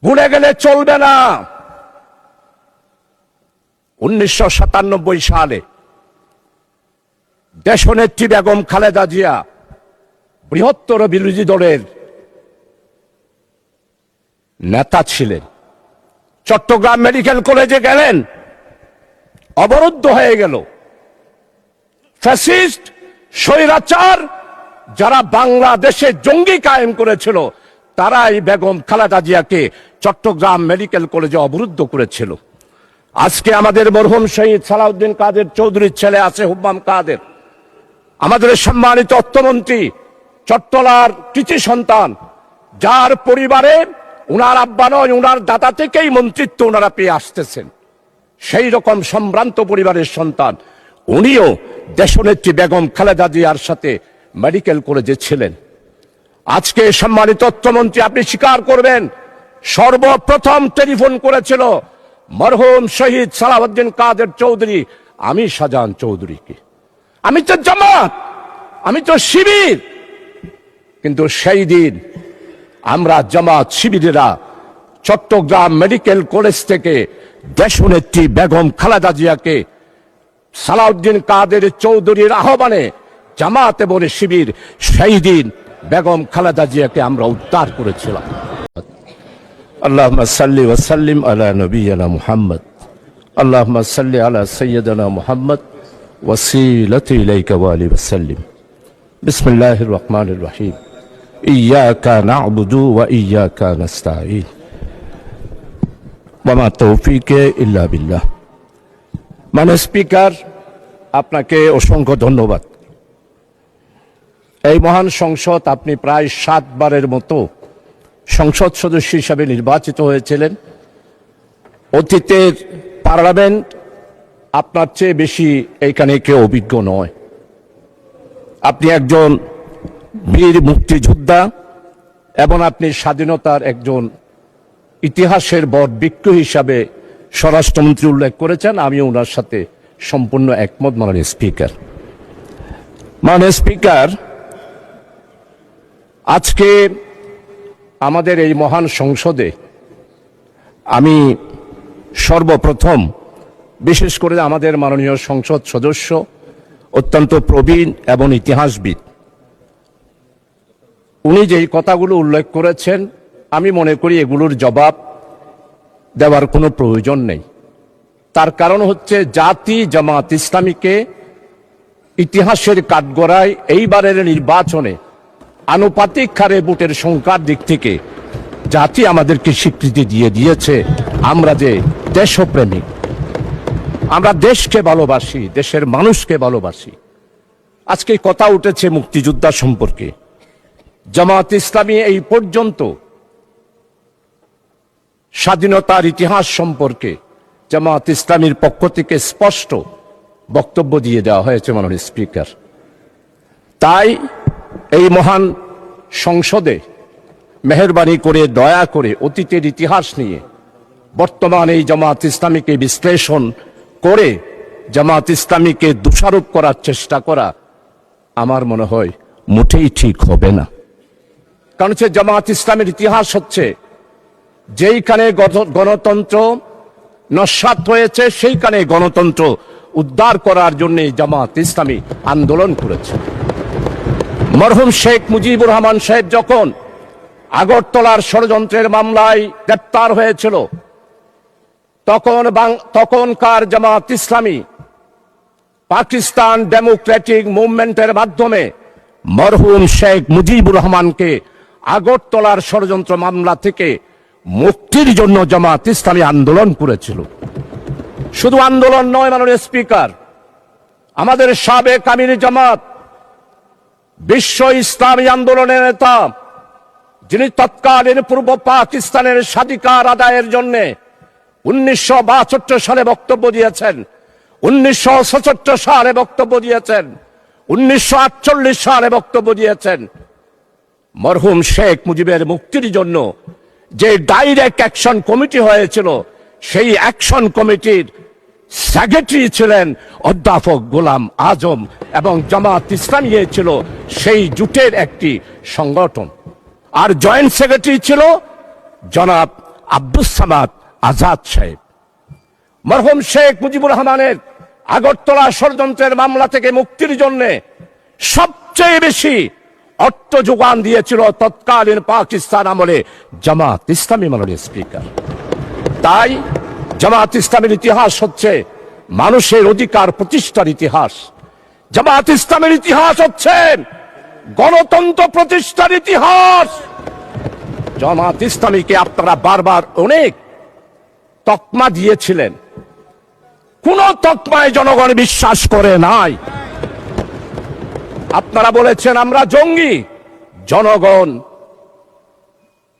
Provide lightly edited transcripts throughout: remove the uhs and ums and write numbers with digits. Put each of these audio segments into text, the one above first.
ভুলে গেলে চলবে না। 1997 সালে দেশনেত্রী বেগম খালেদা জিয়া বৃহত্তর বিরোধী দলের নেতা ছিলেন। চট্টগ্রাম মেডিকেল কলেজে গেলেন, অবরুদ্ধ হয়ে গেল। ফ্যাসিস্ট স্বৈরাচার যারা বাংলাদেশে জঙ্গি কায়েম করেছিল, তারাই বেগম খালেদা জিয়াকে চট্টগ্রাম মেডিকেল কলেজে অবরুদ্ধ করেছিল। আজকে আমাদের মরহুম শহীদ সালাউদ্দিন কাদের চৌধুরীর ছেলে আছে হুম্মাম কাদের, আমাদের সম্মানিত অর্থমন্ত্রী, চট্টলার কৃতি সন্তান, যার পরিবারে উনার আব্বা নয়, উনার দাদা থেকেই মন্ত্রিত্ব ওনারা পেয়ে আসতেছেন। সেই রকম সম্ভ্রান্ত পরিবারের সন্তান উনিও দেশনেত্রী বেগম খালেদা জিয়ার সাথে মেডিকেল কলেজে ছিলেন। আজকে সম্মানিত অর্থমন্ত্রী, আপনি স্বীকার করবেন, সর্বপ্রথম টেলিফোন করেছিল মরহুম শহীদ সালাউদ্দিন কাদের চৌধুরী আমি শাহজাহান চৌধুরীকে। আমি তো জামাত, আমি তো শিবির, কিন্তু সেই দিন আমরা জামাত শিবিরেরা চট্টগ্রাম মেডিকেল কলেজ থেকে দেশনেত্রী বেগম খালেদা জিয়াকে সালাউদ্দিন কাদের চৌধুরীর আহ্বানে জামাত এবং শিবির সেই দিন বেগম খালেদা জিয়াকে আমরা উদ্ধার করেছিলাম। আল্লাহুম্মা সাল্লি ওয়া সাল্লিম আলা নবিয়িনা মুহাম্মদ। আল্লাহুম্মা সাল্লি আলা সাইয়্যিদিনা মুহাম্মদ ওয়াসিলাতি ইলাইকা ওয়া আলিহি ওয়া সাল্লিম। বিসমিল্লাহির রহমানির রহিম। ইয়াকা না'বুদু ওয়া ইয়াকা নাস্তাঈন ওয়া মা তাওফীকি ইল্লা বিল্লাহ। মাননীয় স্পিকার, আপনাকে অসংখ্য ধন্যবাদ। এই মহান সংসদ আপনি প্রায় 7 বারের মতো সংসদ সদস্য হিসাবে নির্বাচিত হয়েছিলেন। অতীতের পার্লামেন্ট আপনার চেয়ে বেশি এইখানে কেউ অভিজ্ঞ নয়। আপনি একজন বীর মুক্তিযোদ্ধা এবং আপনি স্বাধীনতার একজন ইতিহাসের বট বৃক্ষ হিসাবে স্বরাষ্ট্রমন্ত্রী উল্লেখ করেছেন। আমি ওনার সাথে সম্পূর্ণ একমত। মাননীয় স্পিকার, মাননীয় স্পিকার, আজকে আমাদের এই মহান সংসদে আমি সর্বপ্রথম বিশেষ করে আমাদের মাননীয় সংসদ সদস্য অত্যন্ত প্রবীণ এবং ইতিহাসবিদ, উনি যেই কথাগুলো উল্লেখ করেছেন আমি মনে করি এগুলোর জবাব দেওয়ার কোনো প্রয়োজন নেই। তার কারণ হচ্ছে জাতি জামাত ইসলামীকে ইতিহাসের কাঠগড়ায় এইবারের নির্বাচনে আনুপাতিক হারে ভোটের সংখ্যার দিক থেকে জাতি আমাদেরকে স্বীকৃতি দিয়ে দিয়েছে আমরা যে দেশপ্রেমিক, আমরা দেশকে ভালোবাসি, দেশের মানুষকে ভালোবাসি। আজকে কথা উঠেছে মুক্তিযোদ্ধা সম্পর্কে। জামাত ইসলামী এই পর্যন্ত স্বাধীনতার ইতিহাস সম্পর্কে জামাত ইসলামীর পক্ষ থেকে স্পষ্ট বক্তব্য দিয়ে দেওয়া হয়েছে মাননীয় স্পিকার। তাই এই মহান সংসদে মেহেরবানি করে দয়া করে অতীতের ইতিহাস নিয়ে বর্তমান এই জামাত ইসলামীকে বিশ্লেষণ করে জামাত ইসলামীকে দোষারোপ করার চেষ্টা করা আমার মনে হয় মোটেই ঠিক হবে না। কারণ হচ্ছে জামাত ইসলামের ইতিহাস হচ্ছে যেইখানে গণতন্ত্র নস্যাৎ হয়েছে সেইখানে গণতন্ত্র উদ্ধার করার জন্য জামাত ইসলামী আন্দোলন করেছে। মরহুম শেখ মুজিবুর রহমান সাহেব যখন আগরতলার ষড়যন্ত্রের মামলায় গ্রেপ্তার হয়েছিল তখনকার জামাত ইসলামী পাকিস্তান ডেমোক্রেটিক মুভমেন্টের মাধ্যমে মরহুম শেখ মুজিবুর রহমানকে আগরতলার ষড়যন্ত্র মামলা থেকে মুক্তির জন্য জামাত ইসলামী আন্দোলন করেছিল। শুধু আন্দোলন নয় মাননীয় স্পিকার, আমাদের সাবেক আমির জামাত বিশ্ব ইসলামী আন্দোলনের নেতা, যিনি তৎকালীন পূর্ব পাকিস্তানের স্বাধিকার আদায়ের জন্য 1962 সালে বক্তব্য দিয়েছেন, 1966 সালে বক্তব্য দিয়েছেন, 1948 সালে বক্তব্য দিয়েছেন। মরহুম শেখ মুজিবের মুক্তির জন্য যে ডাইরেক্ট অ্যাকশন কমিটি হয়েছিল সেই অ্যাকশন কমিটির সেক্রেটারি ছিলেন অধ্যাপক গোলাম আজম এবং জামাত ইসলামী ছিল সেই জোটের একটি সংগঠন। আর জয়েন্ট সেক্রেটারি ছিল জনাব আব্দুস সামাদ আজাদ সাহেব। মরহুম শেখ মুজিবুর রহমানের আগরতলা ষড়যন্ত্রের মামলা থেকে মুক্তির জন্য সবচেয়ে বেশি অর্থ যোগান দিয়েছিল তৎকালীন পাকিস্তান আমলে জামাত ইসলামী। মাননীয় স্পিকার, তাই জামাত ইসলামের ইতিহাস হচ্ছে মানুষের অধিকার প্রতিষ্ঠার ইতিহাস। জামাত ইসলামের ইতিহাস হচ্ছে গণতন্ত্র প্রতিষ্ঠার ইতিহাস। জামাত ইসলামীকে আপনারা বারবার অনেক তকমা দিয়েছিলেন, কোন তকমায় জনগণ বিশ্বাস করে নাই। আপনারা বলেছেন আমরা জঙ্গি। জনগণ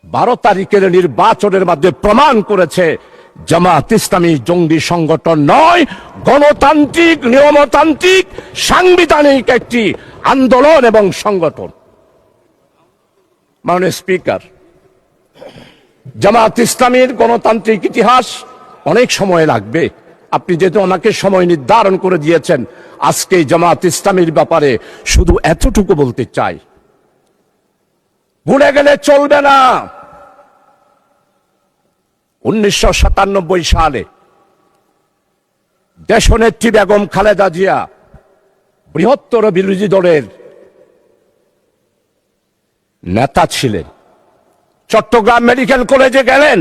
12 তারিখের নির্বাচনের মাধ্যমে প্রমাণ করেছে জামাত ইসলামী জঙ্গি সংগঠন নয়, গণতান্ত্রিক, নিয়মতান্ত্রিক, সাংবিধানিক একটি আন্দোলন এবং সংগঠন। মাননীয় স্পিকার, জামাত ইসলামীর গণতান্ত্রিক ইতিহাস অনেক সময় লাগবে। আপনি যেহেতু আমাকে সময় নির্ধারণ করে দিয়েছেন, আজকে জামাত ইসলামীর ব্যাপারে শুধু এতটুকু বলতে চাই, ভুলে গেলে চলবে না। 1997 সালে দেশনেত্রী বেগম খালেদা জিয়া বৃহত্তর বিরোধী দলের নেতা ছিলেন। চট্টগ্রাম মেডিকেল কলেজে গেলেন,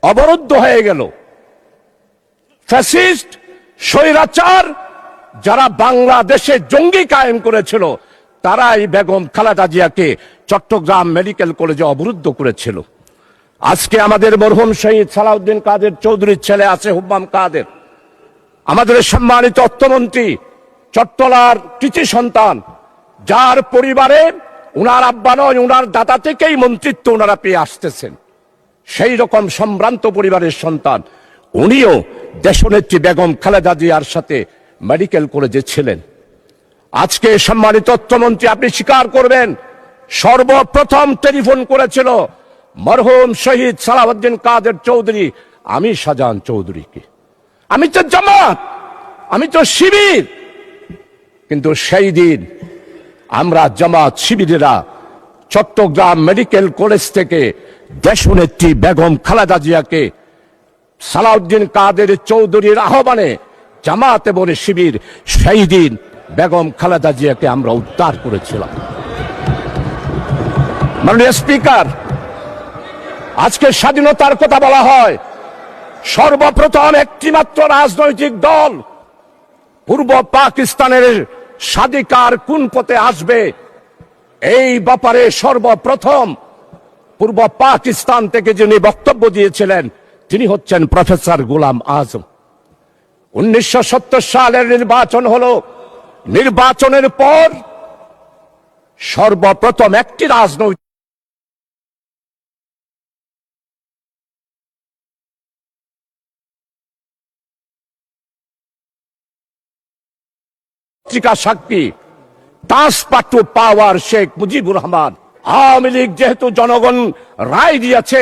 অবরুদ্ধ হয়ে গেল। ফ্যাসিস্ট স্বৈরাচার যারা বাংলাদেশে জঙ্গি কায়েম করেছিল, তারাই বেগম খালেদা জিয়াকে চট্টগ্রাম মেডিকেল কলেজে অবরুদ্ধ করেছিল। আজকে আমাদের মরহুম শহীদ সালাউদ্দিন কাদের চৌধুরীর ছেলে আছে হুম্মাম কাদের, আমাদের সম্মানিত অর্থমন্ত্রী, চট্টলার কৃতি সন্তান, যার পরিবারে উনার আব্বা নয়, উনার দাদা থেকেই মন্ত্রিত্ব উনারা পেয়ে আসতেছেন। সেই রকম সম্ভ্রান্ত পরিবারের সন্তান উনিও দেশনেত্রী বেগম খালেদা জিয়ার সাথে মেডিকেল কলেজে ছিলেন। আজকে সম্মানিত অর্থমন্ত্রী, আপনি স্বীকার করবেন, সর্বপ্রথম টেলিফোন করেছিল মরহুম শহীদ সালাউদ্দিন কাদের চৌধুরী আমি শাহজাহান চৌধুরীকে। আমি তো জামাত, আমি তো শিবির, কিন্তু সেই দিন আমরা জামাত শিবিরেরা চট্টগ্রাম মেডিকেল কলেজ থেকে দেশনেত্রী বেগম খালেদা জিয়াকে সালাউদ্দিন কাদের চৌধুরীর আহ্বানে জামাত এবং শিবির সেই দিন বেগম খালেদা জিয়াকে আমরা উদ্ধার করেছিলাম। মাননীয় স্পিকার, আজকে স্বাধীনতার কথা বলা হয়, সর্বপ্রথম একটি মাত্র রাজনৈতিক দল পূর্ব পাকিস্তানের স্বাধিকার কোন পথে আসবে এই ব্যাপারে সর্বপ্রথম পূর্ব পাকিস্তান থেকে যিনি বক্তব্য দিয়েছিলেন তিনি হচ্ছেন প্রফেসর গোলাম আজম। 1970 সালের নির্বাচন হলো, নির্বাচনের পর সর্বপ্রথম একটি রাজনৈতিক সাক্ষী ট্রান্সপার্ট পাওয়ার শেখ মুজিবুর রহমান। আওয়ামী লীগ যেহেতু জনগণ রায় দিয়েছে,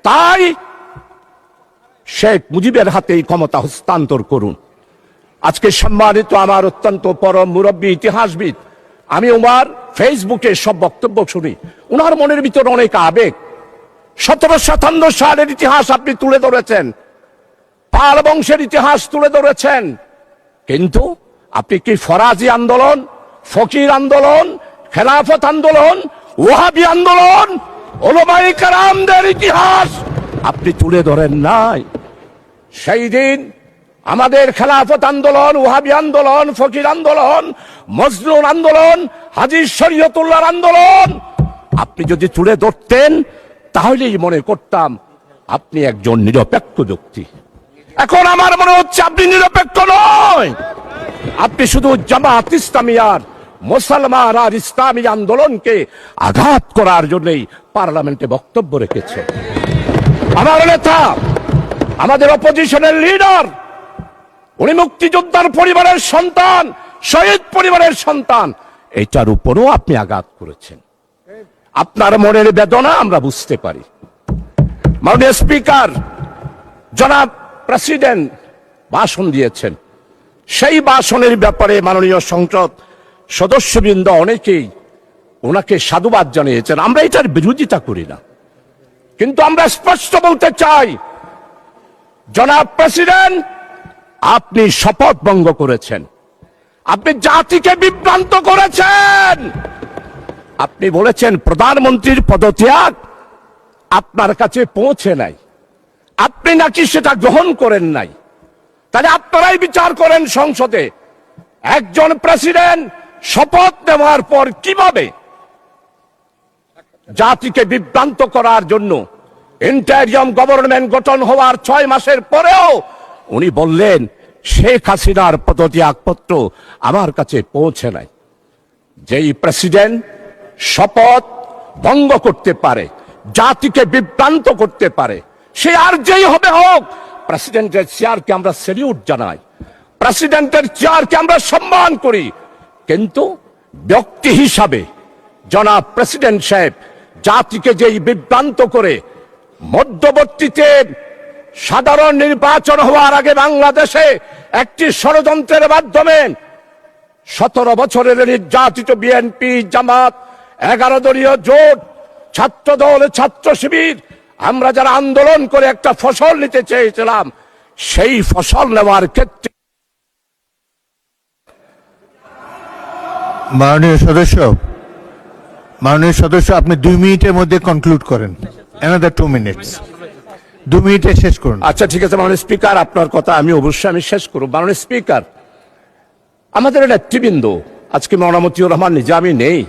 তাই শেখ মুজিবের হাতেই ক্ষমতা হস্তান্তর করুন। আজকে সম্মানিত আমার অত্যন্ত পরম মুরব্বী ইতিহাসবিদ, আমি ওনার ফেসবুকে সব বক্তব্য শুনি, ওনার মনের ভিতর অনেক আবেগ। 1757 সালের ইতিহাস আপনি তুলে ধরেছেন, পাল বংশের ইতিহাস তুলে ধরেছেন, কিন্তু আপনি কি ফরাজি আন্দোলন, ফকির আন্দোলন, খেলাফত আন্দোলন, ওয়াহাবি আন্দোলন, ওলামায়ে কেরামদের ইতিহাস আপনি তুলে ধরেন নাই? সেই দিন আমাদের খেলাফত আন্দোলন, ওয়াহাবি আন্দোলন, ফকির আন্দোলন, মজলুন আন্দোলন, হাজী শরীয়তুল্লাহর আন্দোলন আপনি যদি তুলে ধরতেন, তাহলেই মনে করতাম আপনি একজন নিরপেক্ষ ব্যক্তি। এখন আমার মনে হচ্ছে আপনি নিরপেক্ষ নয়, আপনি শুধু জামাত ইসলামী আর মুসলমান আর ইসলামী আন্দোলনকে আঘাত করার জন্যই পার্লামেন্টে বক্তব্য রেখেছে। আমার নেতা, আমাদের অপোজিশনের লিডার, উনি মুক্তিযোদ্ধার পরিবারের সন্তান, শহীদ পরিবারের সন্তান, এটার উপরও আপনি আঘাত করেছেন। আপনার মনের বেদনা আমরা বুঝতে পারি। মাননীয় স্পিকার, জনাব প্রেসিডেন্ট ভাষণ দিয়েছেন, সেই ভাষণের ব্যাপারে মাননীয় সংসদ সদস্যবৃন্দ অনেকেই ওনাকে সাধুবাদ জানিয়েছেন। আমরা এটার বিরোধিতা করি না, কিন্তু আমরা স্পষ্ট বলতে চাই, জনাব প্রেসিডেন্ট, আপনি শপথ ভঙ্গ করেছেন, আপনি জাতিকে বিভ্রান্ত করেছেন। আপনি বলেছেন প্রধানমন্ত্রীর পদত্যাগ আপনার কাছে পৌঁছে নাই, আপনি নাকি সেটা গ্রহণ করেন নাই। তাহলে আপনারাই বিচার করেন সংসদে, একজন প্রেসিডেন্ট শপথ নেওয়ার পর কিভাবে জাতিকে বিভ্রান্ত করার জন্য ইন্টারিয়াম গভর্নমেন্ট গঠন হওয়ার 6 মাসের পরেও উনি বললেন শেখ হাসিনার পদত্যাগপত্র আমার কাছে পৌঁছে নাই। যেই প্রেসিডেন্ট শপথ ভঙ্গ করতে পারে, জাতিকে বিভ্রান্ত করতে পারে, সে আর যেই হবে হোক, প্রেসিডেন্টের চেয়ারকে আমরা স্যালিউট জানাই, প্রেসিডেন্টের চেয়ারকে আমরা সম্মান করি। কিন্তু ব্যক্তি হিসাবে জনাব প্রেসিডেন্ট সাহেব জাতিকে যেই বিভ্রান্ত করে মধ্যবর্তীতে সাধারণ নির্বাচন হওয়ার আগে বাংলাদেশে একটি ষড়যন্ত্রের মাধ্যমে 17 বছরের নির্যাতিত বিএনপি, জামাত, 11 দলীয় জোট, ছাত্র দল, ছাত্র শিবির, আমরা যারা আন্দোলন করে একটা ফসল নিতে চেয়েছিলাম, সেই ফসল নেওয়ার ক্ষেত্রে মাননীয় সদস্য, আপনি 2 মিনিটের মধ্যে কনক্লুড করেন। অ্যানাদার 2 মিনিটস, 2 মিনিটে শেষ করুন। আচ্ছা ঠিক আছে মাননীয় স্পিকার, আপনার কথা আমি অবশ্যই শেষ করব। মাননীয় স্পিকার, আমাদের নেতৃবৃন্দ আজকে মওলানা মতিউর রহমান নিজামী নেই,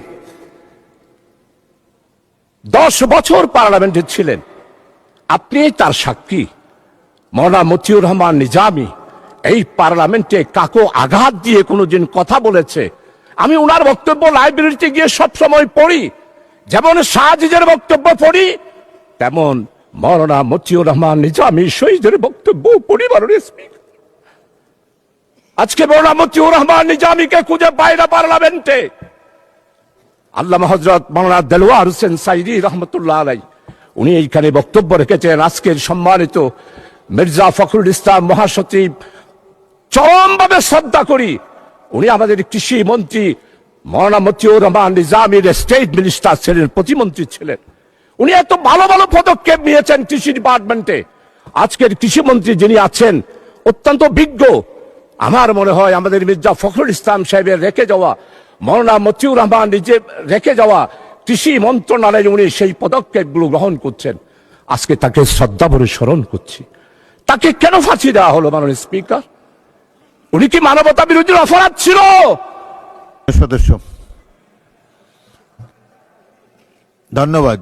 10 বছর পার্লামেন্টে ছিলেন, আপনি তার সাক্ষী। মওলানা মতিউর রহমান নিজামী এই পার্লামেন্টে কাকো আঘাত দিয়ে কোনোদিন কথা বলেছে? আমি উনার বক্তব্য লাইব্রেরিতে গিয়ে সব সময় পড়ি, যেমন শাহজিজের বক্তব্য পড়ি, তেমন মওলানা মতিউর রহমান নিজামী শহীদের বক্তব্য পড়ি। মাননীয় স্পিকার, আজকে মওলানা মতিউর রহমান নিজামীকে খুঁজে পায় না পার্লামেন্টে। আল্লামা হযরত মাওলানা দেলওয়ার হোসেন সাইদি রহমতুল্লাহ আলাই উনি এইখানে বক্তব্য রেখেছেন। আজকের সম্মানিত মির্জা ফখরুল ইসলাম মহাসচিব, চরমভাবে শ্রদ্ধা করি, উনি আমাদের কৃষি মন্ত্রী মওলানা মতিউর রহমান নিজামীর স্টেট মিনিস্টার ছিলেন, প্রতিমন্ত্রী ছিলেন। উনি এত ভালো ভালো পদক্ষেপ নিয়েছেন কৃষি ডিপার্টমেন্টে। আজকের কৃষিমন্ত্রী যিনি আছেন অত্যন্ত বিজ্ঞ। আমার মনে হয় আমাদের মির্জা ফখরুল ইসলাম সাহেবের রেখে যাওয়া, মওলানা মতিউর রহমান নিজে রেখে যাওয়া কৃষি মন্ত্রণালয়ে উনি সেই পদক্ষেপগুলো গ্রহণ করছেন। আজকে তাকে শ্রদ্ধা ভরে স্মরণ করছি। তাকে কেন ফাঁসি দেওয়া হলো মাননীয় স্পিকার? উনি কি মানবতা বিরোধীর অপরাধ ছিল? সদস্য, ধন্যবাদ।